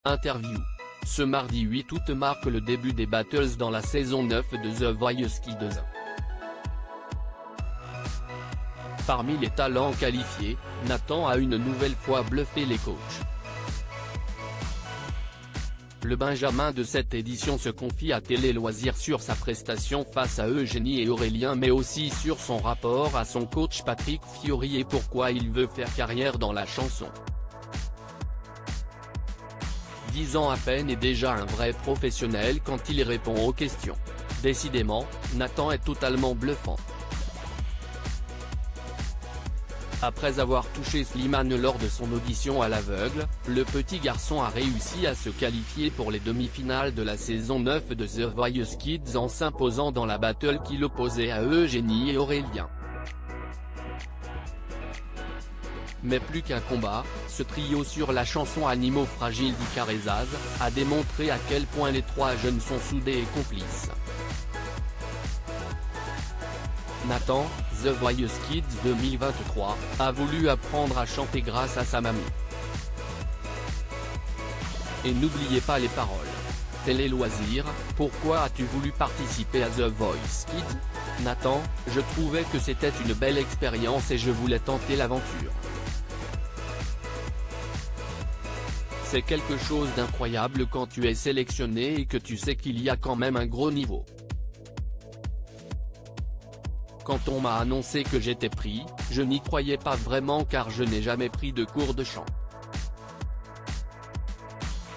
Interview. Ce mardi 8 août marque le début des Battles dans la saison 9 de The Voice Kids. Parmi les talents qualifiés, Nathan a une nouvelle fois bluffé les coachs. Le Benjamin de cette édition se confie à Télé Loisirs sur sa prestation face à Eugénie et Aurélien, mais aussi sur son rapport à son coach Patrick Fiori et pourquoi il veut faire carrière dans la chanson. 10 ans à peine et déjà un vrai professionnel quand il répond aux questions. Décidément, Nathan est totalement bluffant. Après avoir touché Slimane lors de son audition à l'aveugle, le petit garçon a réussi à se qualifier pour les demi-finales de la saison 9 de The Voice Kids en s'imposant dans la battle qui l'opposait à Eugénie et Aurélien. Mais plus qu'un combat, ce trio sur la chanson Animaux fragiles d'Icar et Zaz a démontré à quel point les trois jeunes sont soudés et complices. Nathan, The Voice Kids 2023, a voulu apprendre à chanter grâce à sa mamie. Et n'oubliez pas les paroles. Télé Loisirs, pourquoi as-tu voulu participer à The Voice Kids ? Nathan, je trouvais que c'était une belle expérience et je voulais tenter l'aventure. C'est quelque chose d'incroyable quand tu es sélectionné et que tu sais qu'il y a quand même un gros niveau. Quand on m'a annoncé que j'étais pris, je n'y croyais pas vraiment car je n'ai jamais pris de cours de chant.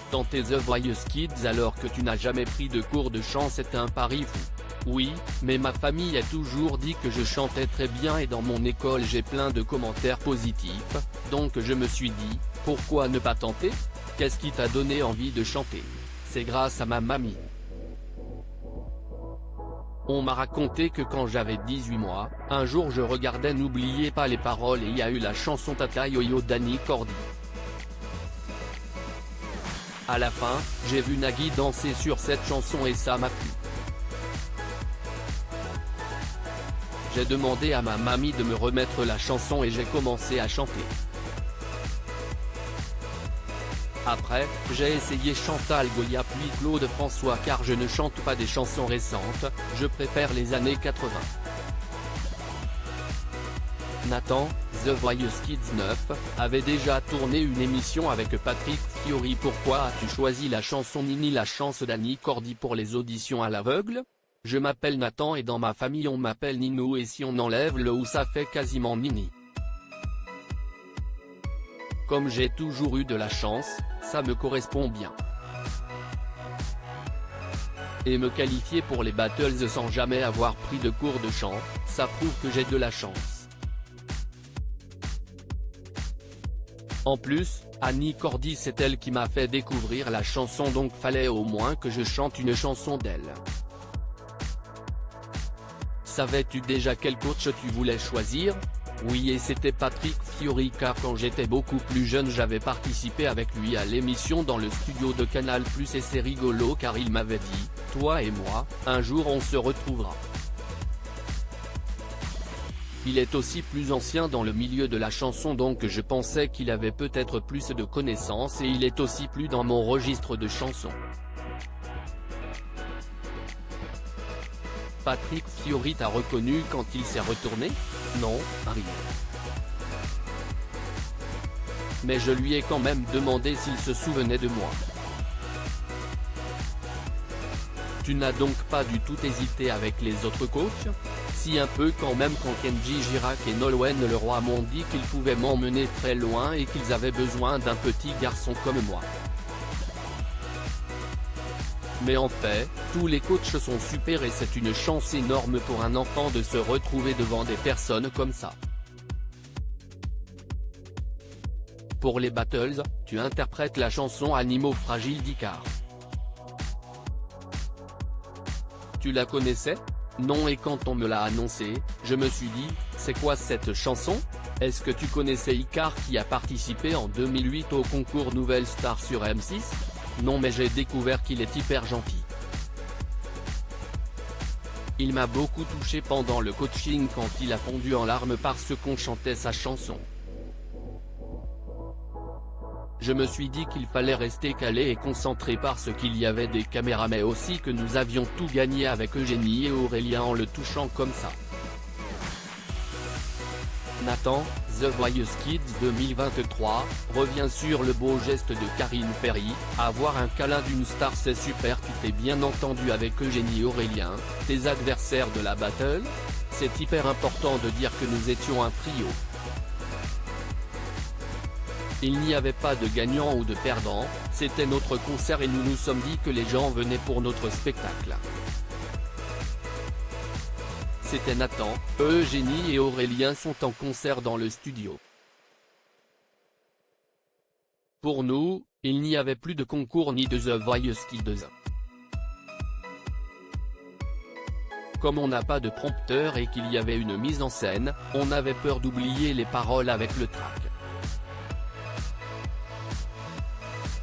Tenter The Voice Kids alors que tu n'as jamais pris de cours de chant, c'est un pari fou. Oui, mais ma famille a toujours dit que je chantais très bien et dans mon école j'ai plein de commentaires positifs, donc je me suis dit, pourquoi ne pas tenter ? Qu'est-ce qui t'a donné envie de chanter ? C'est grâce à ma mamie. On m'a raconté que quand j'avais 18 mois, un jour je regardais N'oubliez pas les paroles et il y a eu la chanson Tata Yo-Yo d'Annie Cordy. À la fin, j'ai vu Nagui danser sur cette chanson et ça m'a plu. J'ai demandé à ma mamie de me remettre la chanson et j'ai commencé à chanter. Après, j'ai essayé Chantal Goya puis Claude François car je ne chante pas des chansons récentes, je préfère les années 80. Nathan, The Voice Kids 9, avait déjà tourné une émission avec Patrick Fiori. Pourquoi as-tu choisi la chanson Nini, la chance d'Annie Cordy pour les auditions à l'aveugle ? Je m'appelle Nathan et dans ma famille on m'appelle Ninou et si on enlève le ou ça fait quasiment Nini. Comme j'ai toujours eu de la chance, ça me correspond bien. Et me qualifier pour les battles sans jamais avoir pris de cours de chant, ça prouve que j'ai de la chance. En plus, Annie Cordy c'est elle qui m'a fait découvrir la chanson donc fallait au moins que je chante une chanson d'elle. Savais-tu déjà quel coach tu voulais choisir ? Oui, et c'était Patrick Fiori car quand j'étais beaucoup plus jeune j'avais participé avec lui à l'émission dans le studio de Canal+ et c'est rigolo car il m'avait dit, toi et moi, un jour on se retrouvera. Il est aussi plus ancien dans le milieu de la chanson donc je pensais qu'il avait peut-être plus de connaissances et il est aussi plus dans mon registre de chansons. Patrick Fiori t'a reconnu quand il s'est retourné ? Non, rien. Mais je lui ai quand même demandé s'il se souvenait de moi. Tu n'as donc pas du tout hésité avec les autres coachs ? Si un peu quand même quand Kenji Girac et Nolwenn Leroy m'ont dit qu'ils pouvaient m'emmener très loin et qu'ils avaient besoin d'un petit garçon comme moi. Mais en fait, tous les coachs sont super et c'est une chance énorme pour un enfant de se retrouver devant des personnes comme ça. Pour les battles, tu interprètes la chanson Animaux fragiles d'Icar. Tu la connaissais ? Non, et quand on me l'a annoncé, je me suis dit, c'est quoi cette chanson ? Est-ce que tu connaissais Icar qui a participé en 2008 au concours Nouvelle Star sur M6 ? Non, mais j'ai découvert qu'il est hyper gentil. Il m'a beaucoup touché pendant le coaching quand il a fondu en larmes parce qu'on chantait sa chanson. Je me suis dit qu'il fallait rester calé et concentré parce qu'il y avait des caméras mais aussi que nous avions tout gagné avec Eugénie et Aurélien en le touchant comme ça. Nathan, The Voice Kids 2023, revient sur le beau geste de Karine Ferry, avoir un câlin d'une star c'est super. Tu t'es bien entendu avec Eugénie et Aurélien, tes adversaires de la battle? C'est hyper important de dire que nous étions un trio. Il n'y avait pas de gagnant ou de perdant, c'était notre concert et nous nous sommes dit que les gens venaient pour notre spectacle. C'était Nathan, Eugénie et Aurélien sont en concert dans le studio. Pour nous, il n'y avait plus de concours ni de The Voice Kids. Comme on n'a pas de prompteur et qu'il y avait une mise en scène, on avait peur d'oublier les paroles avec le track.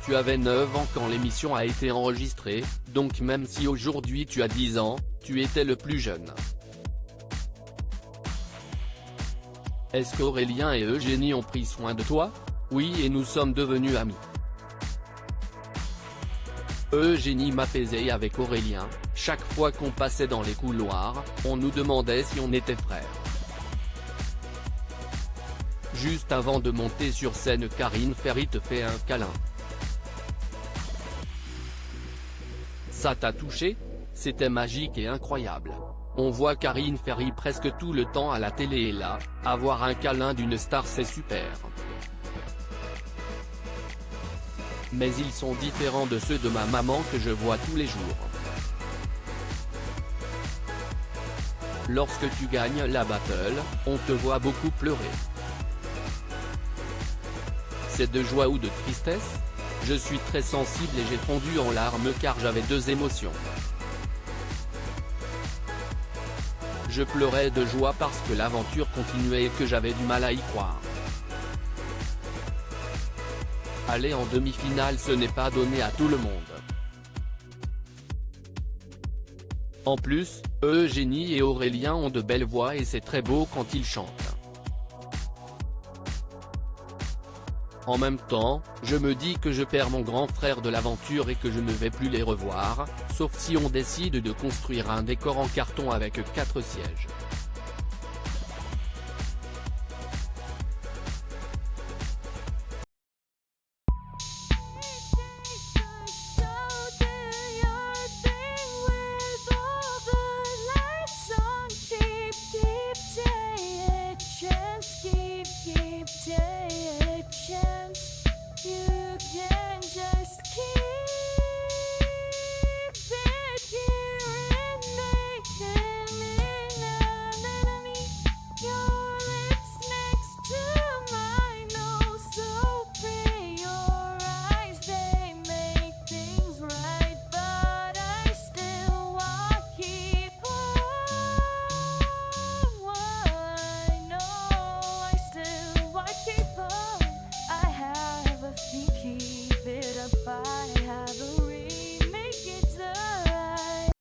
Tu avais 9 ans quand l'émission a été enregistrée, donc même si aujourd'hui tu as 10 ans, tu étais le plus jeune. Est-ce qu'Aurélien et Eugénie ont pris soin de toi? Oui, et nous sommes devenus amis. Eugénie m'apaisait avec Aurélien, chaque fois qu'on passait dans les couloirs, on nous demandait si on était frères. Juste avant de monter sur scène, Karine Ferry te fait un câlin. Ça t'a touché? C'était magique et incroyable. On voit Karine Ferry presque tout le temps à la télé et là, avoir un câlin d'une star c'est super. Mais ils sont différents de ceux de ma maman que je vois tous les jours. Lorsque tu gagnes la battle, on te voit beaucoup pleurer. C'est de joie ou de tristesse? Je suis très sensible et j'ai fondu en larmes car j'avais deux émotions. Je pleurais de joie parce que l'aventure continuait et que j'avais du mal à y croire. Aller en demi-finale ce n'est pas donné à tout le monde. En plus, Eugénie et Aurélien ont de belles voix et c'est très beau quand ils chantent. En même temps, je me dis que je perds mon grand frère de l'aventure et que je ne vais plus les revoir, sauf si on décide de construire un décor en carton avec 4 sièges.